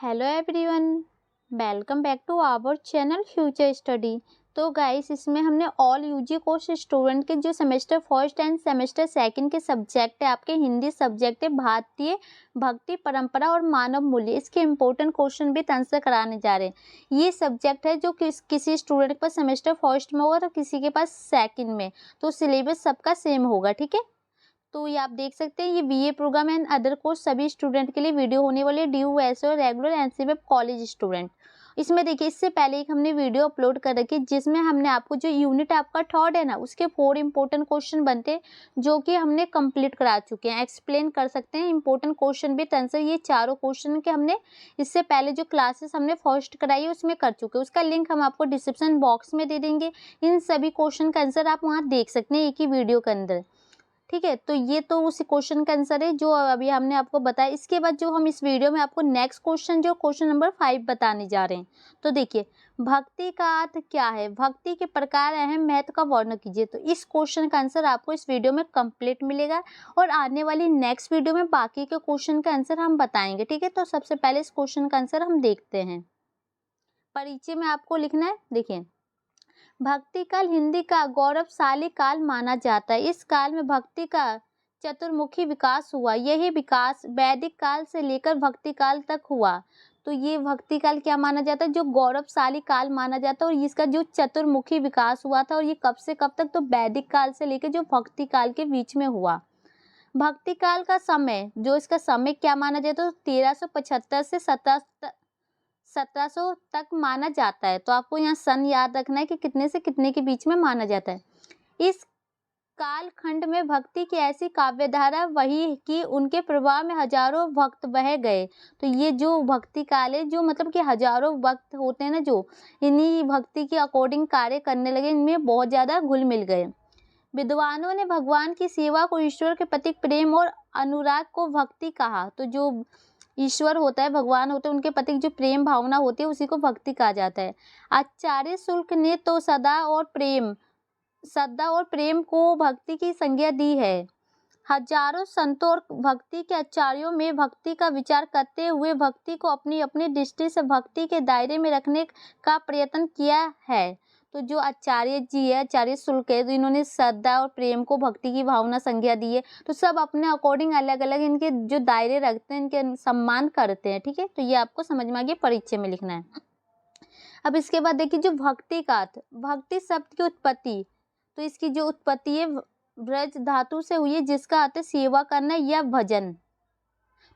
Hello everyone, welcome back to our channel future study. तो guys, इसमें हमने all UG course student के जो semester first and semester second के subject है, आपके हिंदी सब्जेक्ट है भारतीय भक्ति परंपरा और मानव मूल्य, इसके इंपॉर्टेंट क्वेश्चन भी आंसर कराने जा रहे हैं। ये सब्जेक्ट है जो किसी स्टूडेंट के पास सेमेस्टर फर्स्ट में होगा तो किसी के पास सेकंड में, तो सिलेबस सबका सेम होगा। ठीक है, तो ये आप देख सकते हैं, ये BA program and other course सभी स्टूडेंट के लिए वीडियो होने वाले ड्यू एसओ और रेगुलर एनसीबीएफ कॉलेज स्टूडेंट। इसमें देखिए, इससे पहले एक हमने वीडियो अपलोड कर रखी जिसमें हमने आपको जो यूनिट आपका थर्ड है ना, उसके 4 इंपॉर्टेंट क्वेश्चन बनते जो कि हमने कंप्लीट करा चुके हैं। एक्सप्लेन कर सकते हैं इंपॉर्टेंट क्वेश्चन भी आंसर, ये चारों क्वेश्चन के हमने इससे पहले जो क्लासेस हमने फर्स्ट कराई है उसमें कर चुके हैं। उसका लिंक हम आपको डिस्क्रिप्शन बॉक्स में दे देंगे। इन सभी क्वेश्चन का आंसर आप वहाँ देख सकते हैं एक ही वीडियो के अंदर। ठीक है, तो ये तो उस क्वेश्चन का आंसर है जो अभी हमने आपको बताया। इसके बाद जो हम इस वीडियो में आपको नेक्स्ट क्वेश्चन जो क्वेश्चन नंबर 5 बताने जा रहे हैं। तो देखिए, भक्ति का अर्थ क्या है, भक्ति के प्रकार, अहम महत्व का वर्णन कीजिए। तो इस क्वेश्चन का आंसर आपको इस वीडियो में कंप्लीट मिलेगा और आने वाली नेक्स्ट वीडियो में बाकी के क्वेश्चन का आंसर हम बताएंगे। ठीक है, तो सबसे पहले इस क्वेश्चन का आंसर हम देखते हैं। परिचय में आपको लिखना है, देखिए, भक्ति काल हिंदी का गौरवशाली काल माना जाता है। इस काल में भक्ति का चतुर्मुखी विकास हुआ। यही विकास वैदिक काल से लेकर भक्ति काल तक हुआ। तो ये भक्ति काल क्या माना जाता है, जो गौरवशाली काल माना जाता है, और इसका जो चतुर्मुखी विकास हुआ था, और ये कब से कब तक, तो वैदिक काल से लेकर जो भक्ति काल के बीच में हुआ। भक्ति काल का समय, जो इसका समय क्या माना जाता है, तो 1375 से 1700 तक माना जाता है। तो आपको यहाँ सन याद रखना है कि कितने से कितने के बीच में माना जाता है। इस कालखंड में भक्ति की ऐसी काव्यधारा वही कि उनके प्रभाव में हजारों भक्त बह गए। तो ये जो भक्ति काल है, जो मतलब कि हजारों भक्त होते हैं ना, जो इन्हीं भक्ति के अकॉर्डिंग कार्य करने लगे, इनमें बहुत ज्यादा घुल मिल गए। विद्वानों ने भगवान की सेवा को ईश्वर के प्रति प्रेम और अनुराग को भक्ति कहा। तो जो ईश्वर होता है, भगवान होते हैं, उनके प्रति जो प्रेम भावना होती है उसी को भक्ति कहा जाता है। आचार्य शुल्क ने तो श्रद्धा और प्रेम को भक्ति की संज्ञा दी है। हजारों संतों और भक्ति के आचार्यों में भक्ति का विचार करते हुए भक्ति को अपनी अपनी दृष्टि से भक्ति के दायरे में रखने का प्रयत्न किया है। तो जो आचार्य जी है, आचार्य शुल्क है, तो इन्होंने श्रद्धा और प्रेम को भक्ति की भावना संज्ञा दी है। तो सब अपने अकॉर्डिंग अलग अलग इनके जो दायरे रखते हैं, इनके सम्मान करते हैं। ठीक है, तो ये आपको समझ में आ गया, परिचय में लिखना है। अब इसके बाद देखिए, जो भक्ति का अर्थ, भक्ति शब्द की उत्पत्ति, तो इसकी जो उत्पत्ति है ब्रज धातु से हुई है, जिसका अर्थ है सेवा करना या भजन।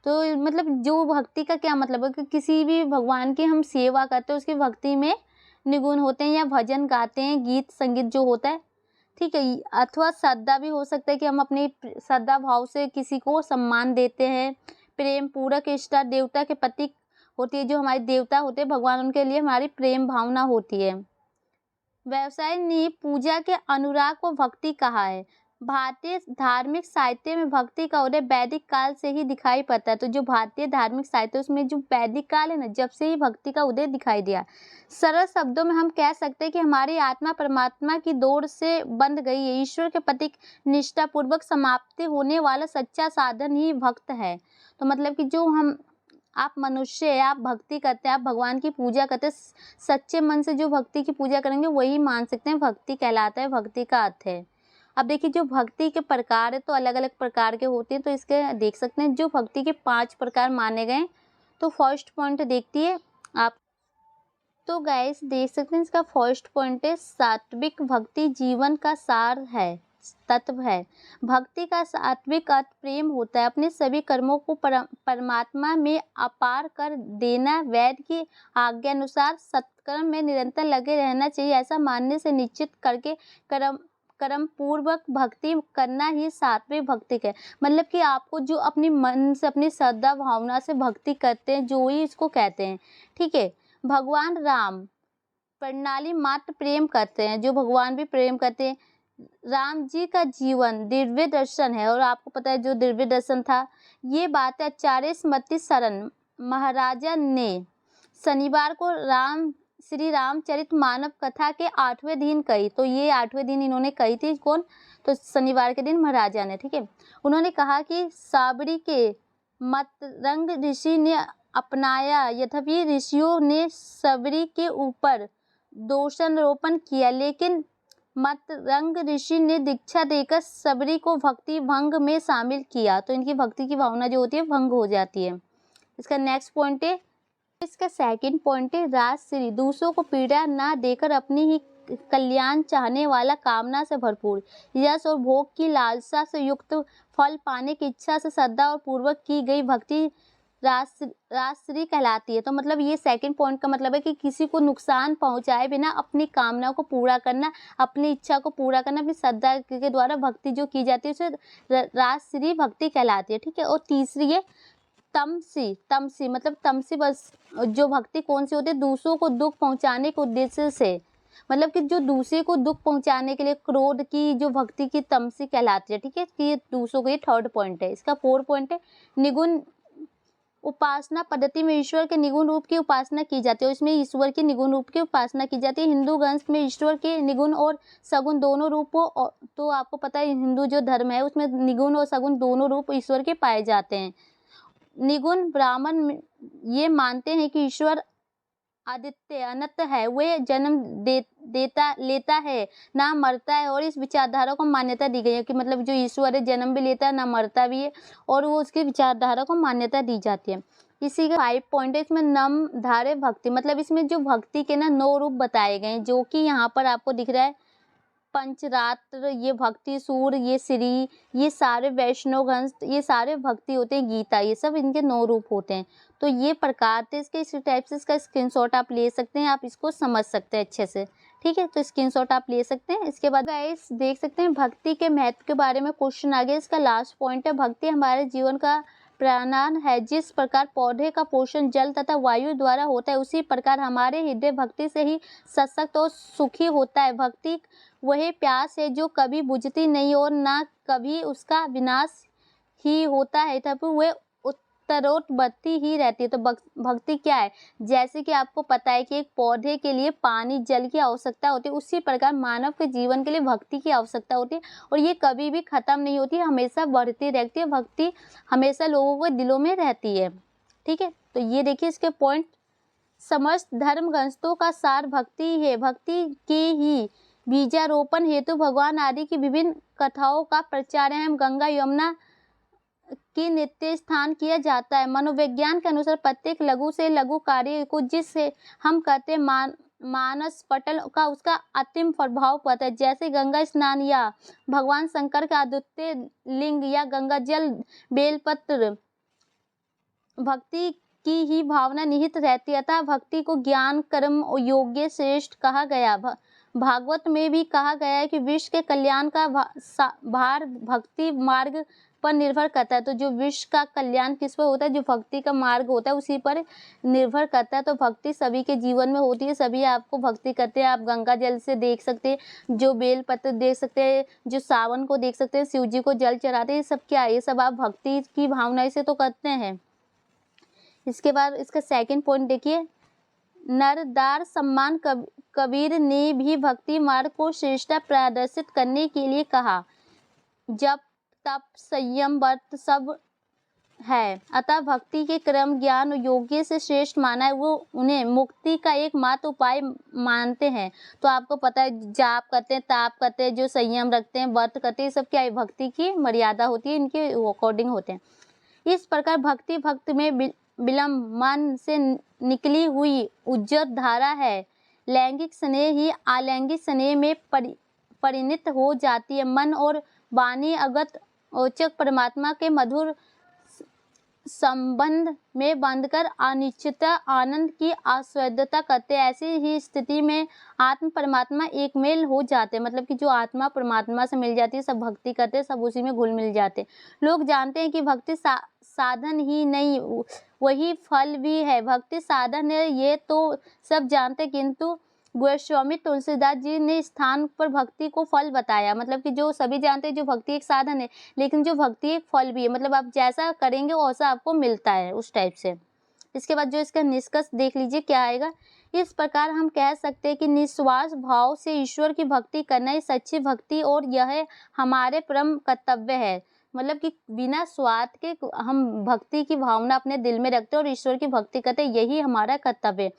तो मतलब जो भक्ति का क्या मतलब है कि किसी भी भगवान की हम सेवा करते हैं, उसकी भक्ति में निगुण होते हैं, या भजन गाते हैं, गीत संगीत जो होता है। ठीक है, अथवा श्रद्धा भी हो सकता है कि हम अपनी श्रद्धा भाव से किसी को सम्मान देते हैं। प्रेम पूरक इष्ट देवता के प्रतीक होती है, जो हमारे देवता होते हैं भगवान, उनके लिए हमारी प्रेम भावना होती है। व्यवसाय ने पूजा के अनुराग को भक्ति कहा है। भारतीय धार्मिक साहित्य में भक्ति का उदय वैदिक काल से ही दिखाई पड़ता है। तो जो भारतीय धार्मिक साहित्य, उसमें जो वैदिक काल है ना, जब से ही भक्ति का उदय दिखाई दिया। सरल शब्दों में हम कह सकते हैं कि हमारी आत्मा परमात्मा की दौड़ से बंध गई है। ईश्वर के प्रति निष्ठापूर्वक समाप्ति होने वाला सच्चा साधन ही भक्त है। तो मतलब कि जो आप मनुष्य है, आप भक्ति करते हैं, आप भगवान की पूजा करते हैं, सच्चे मन से जो भक्ति की पूजा करेंगे वही मान सकते हैं भक्ति कहलाता है, भक्ति का अर्थ है। अब देखिए, जो भक्ति के प्रकार है, तो अलग अलग प्रकार के होते हैं। तो इसके देख सकते हैं, जो भक्ति के 5 प्रकार माने गए। तो फर्स्ट पॉइंट देखती है आप, तो गाइस देख सकते हैं, इसका फर्स्ट पॉइंट है सात्विक भक्ति जीवन का सार है, तत्व है। भक्ति का सात्विक अर्थ प्रेम होता है। अपने सभी कर्मों को परमात्मा में अपार कर देना। वेद की आज्ञा अनुसार सत्कर्म में निरंतर लगे रहना चाहिए, ऐसा मानने से निश्चित करके कर्म पूर्वक भक्ति करना ही सात्विक भक्ति है। मतलब कि आपको जो अपनी मन से, अपनी श्रद्धा भावना से भक्ति करते हैं, जो ही इसको कहते हैं। ठीक है, भगवान राम प्रणाली मात्र प्रेम करते हैं, जो भगवान भी प्रेम करते हैं। राम जी का जीवन दिव्य दर्शन है, और आपको पता है जो दिव्य दर्शन था, ये बात आचार्य स्मृति शरण महाराजा ने शनिवार को श्री रामचरित मानव कथा के 8वें दिन कही। तो ये 8वें दिन इन्होंने कही थी, कौन, तो शनिवार के दिन महाराजा ने। ठीक है, उन्होंने कहा कि साबरी के मतरंग ऋषि ने अपनाया। यद्यपि ऋषियों ने सबरी के ऊपर दोषारोपण किया, लेकिन मतरंग ऋषि ने दीक्षा देकर सबरी को भक्ति भंग में शामिल किया, तो इनकी भक्ति की भावना जो होती है भंग हो जाती है। इसका नेक्स्ट पॉइंट है, इसका सेकंड पॉइंट है राजश्री, दूसरों को पीड़ा ना देकर अपनी ही कल्याण चाहने वाला, कामना से भरपूर, यश और भोग की लालसा से युक्त, फल पाने की इच्छा से श्रद्धा और पूर्वक की गई भक्ति राजश्री कहलाती है। तो मतलब ये सेकंड पॉइंट का मतलब है कि किसी को नुकसान पहुंचाए बिना अपनी कामना को पूरा करना, अपनी इच्छा को पूरा करना, अपनी श्रद्धा के द्वारा भक्ति जो की जाती है उसे राजश्री भक्ति कहलाती है। ठीक है। और तीसरी है तमसी मतलब तमसी बस जो भक्ति कौन सी होती है, दूसरों को दुख पहुंचाने के उद्देश्य से, मतलब कि जो दूसरे को दुख पहुंचाने के लिए क्रोध की जो भक्ति की तमसी कहलाती है। ठीक है। कि ये दूसरों का ये थर्ड पॉइंट है। इसका फोर्थ पॉइंट है निगुण उपासना पद्धति में ईश्वर के निगुण रूप की उपासना की जाती है। इसमें ईश्वर के निगुण रूप की उपासना की जाती है। हिंदू ग्रंथ में ईश्वर के निगुण और सगुण दोनों रूप हो, तो आपको पता है हिंदू जो धर्म है उसमें निगुण और सगुण दोनों रूप ईश्वर के पाए जाते हैं। निगुण ब्राह्मण ये मानते हैं कि ईश्वर आदित्य अनंत है, वह जन्म लेता है ना मरता है, और इस विचारधारा को मान्यता दी गई है कि मतलब जो ईश्वर है जन्म भी लेता है ना मरता भी है, और वो उसकी विचारधारा को मान्यता दी जाती है। इसी का 5 पॉइंट है इसमें नम धारे भक्ति, मतलब इसमें जो भक्ति के ना 9 रूप बताए गए हैं, जो कि यहाँ पर आपको दिख रहा है पंचरात्र, ये भक्ति सूर, ये श्री, ये सारे वैष्णव ग्रंथ, ये सारे भक्ति होते हैं, गीता, ये सब इनके 9 रूप होते हैं। तो ये प्रकार थे इसके, इस टाइप से इसका स्क्रीनशॉट आप ले सकते हैं, आप इसको समझ सकते हैं अच्छे से। ठीक है। तो स्क्रीनशॉट आप ले सकते हैं। इसके बाद गाइस देख सकते हैं भक्ति के महत्व के बारे में क्वेश्चन आ गया। इसका लास्ट पॉइंट है भक्ति हमारे जीवन का प्राणान है। जिस प्रकार पौधे का पोषण जल तथा वायु द्वारा होता है, उसी प्रकार हमारे हृदय भक्ति से ही सशक्त और सुखी होता है। भक्ति वही प्यास है जो कभी बुझती नहीं और ना कभी उसका विनाश ही होता है, तब वह उत्तरोत्तर ही रहती है। तो भक्ति क्या है, जैसे कि आपको पता है कि एक पौधे के लिए पानी जल की आवश्यकता होती है, उसी प्रकार मानव के जीवन के लिए भक्ति की आवश्यकता होती है, और ये कभी भी खत्म नहीं होती, हमेशा बढ़ती रहती है। भक्ति हमेशा लोगों के दिलों में रहती है। ठीक है। तो ये देखिए इसके पॉइंट, समस्त धर्म ग्रंथों का सार भक्ति है। भक्ति के ही बीजारोपण हेतु भगवान आदि की विभिन्न कथाओं का प्रचार एवं गंगा यमुना की नित्य स्थान किया जाता है। मनोविज्ञान के अनुसार प्रत्येक लघु से लघु कार्य को जिससे हम कहते हैं मानस पटल का उसका अंतिम प्रभाव पड़ता है। जैसे गंगा स्नान या भगवान शंकर का अद्वितीय लिंग या गंगा जल बेलपत्र, भक्ति की ही भावना निहित रहती है। अतः भक्ति को ज्ञान कर्म और योग्य श्रेष्ठ कहा गया। भागवत में भी कहा गया है कि विश्व के कल्याण का भार भक्ति मार्ग पर निर्भर करता है। तो जो विश्व का कल्याण किस पर होता है, जो भक्ति का मार्ग होता है उसी पर निर्भर करता है। तो भक्ति सभी के जीवन में होती है, सभी आपको भक्ति करते हैं। आप गंगा जल से देख सकते हैं, जो बेल पत्र देख सकते हैं, जो सावन को देख सकते हैं, शिव जी को जल चढ़ाते हैं, ये सब क्या है, ये सब आप भक्ति की भावना से तो करते हैं। इसके बाद इसका सेकंड पॉइंट देखिए, नरदार सम्मान कबीर ने भी भक्ति मार्ग को श्रेष्ठता प्रदर्शित करने के लिए कहा। जब तप संयम व्रत सब है, अतः भक्ति के क्रम ज्ञान योग्य से श्रेष्ठ माना है। वो उन्हें मुक्ति का एकमात्र उपाय मानते हैं। तो आपको पता है जाप करते हैं, ताप करते हैं, जो संयम रखते हैं, व्रत करते हैं, सब क्या है, भक्ति की मर्यादा होती है, इनके अकॉर्डिंग होते हैं। इस प्रकार भक्त में विलंब मन से निकली हुई उज्जवल धारा है। लैंगिक स्नेह ही अलैंगिक स्नेह में परिणत हो जाती है। मन और वाणी अगत औचक परमात्मा के मधुर संबंध में बांधकर अनिश्चितता आनंद की आस्वाद्यता करते हैं। ऐसी ही स्थिति में आत्म परमात्मा एक मेल हो जाते हैं। मतलब कि जो आत्मा परमात्मा से मिल जाती है, सब भक्ति करते हैं, सब उसी में घुल मिल जाते हैं। लोग जानते हैं कि भक्ति साधन ही नहीं, वही फल भी है। भक्ति साधन है ये तो सब जानते, किंतु गोस्वामी तुलसीदास जी ने स्थान पर भक्ति को फल बताया। मतलब कि जो सभी जानते हैं जो भक्ति एक साधन है, लेकिन जो भक्ति एक फल भी है। मतलब आप जैसा करेंगे वैसा आपको मिलता है, उस टाइप से। इसके बाद जो इसका निष्कर्ष देख लीजिए क्या आएगा। इस प्रकार हम कह सकते हैं कि निस्वार्थ भाव से ईश्वर की भक्ति करना ही सच्ची भक्ति और यह हमारे परम कर्तव्य है। मतलब कि बिना स्वार्थ के हम भक्ति की भावना अपने दिल में रखते हैं और ईश्वर की भक्ति करते हैं, यही हमारा कर्तव्य है।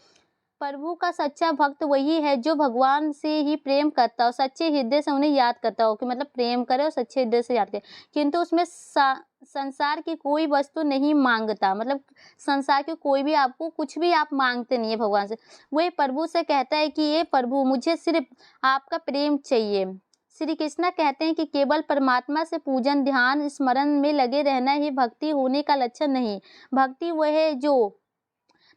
प्रभु का सच्चा भक्त वही है जो भगवान से ही प्रेम करता हो, सच्चे हृदय से उन्हें याद करता हो, कि मतलब प्रेम करे और सच्चे हृदय से याद करे, किंतु उसमें संसार की कोई वस्तु नहीं मांगता। मतलब संसार के कोई भी आपको कुछ भी आप मांगते नहीं है भगवान से। वही प्रभु से कहता है कि ये प्रभु मुझे सिर्फ आपका प्रेम चाहिए। श्री कृष्णा कहते हैं कि केवल परमात्मा से पूजन, ध्यान, स्मरण में लगे रहना ही भक्ति होने का लक्षण नहीं। भक्ति वह है जो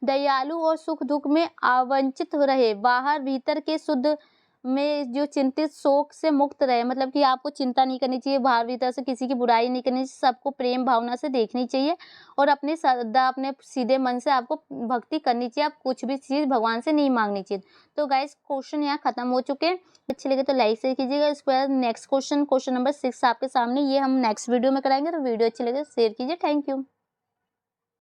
दयालु और सुख दुख में अवंचित रहे, बाहर भीतर के शुद्ध में जो चिंतित शोक से मुक्त रहे। मतलब कि आपको चिंता नहीं करनी चाहिए, बाहर भीतर से किसी की बुराई नहीं करनी चाहिए, सबको प्रेम भावना से देखनी चाहिए और अपने श्रद्धा, अपने सीधे मन से आपको भक्ति करनी चाहिए। आप कुछ भी चीज़ भगवान से नहीं मांगनी चाहिए। तो गाइस क्वेश्चन यहाँ खत्म हो चुके हैं। अच्छे लगे तो लाइक शेयर कीजिएगा। इसके बाद नेक्स्ट क्वेश्चन नंबर 6 आपके सामने, ये हम नेक्स्ट वीडियो में कराएंगे। तो वीडियो अच्छी लगे शेयर कीजिए। Thank you.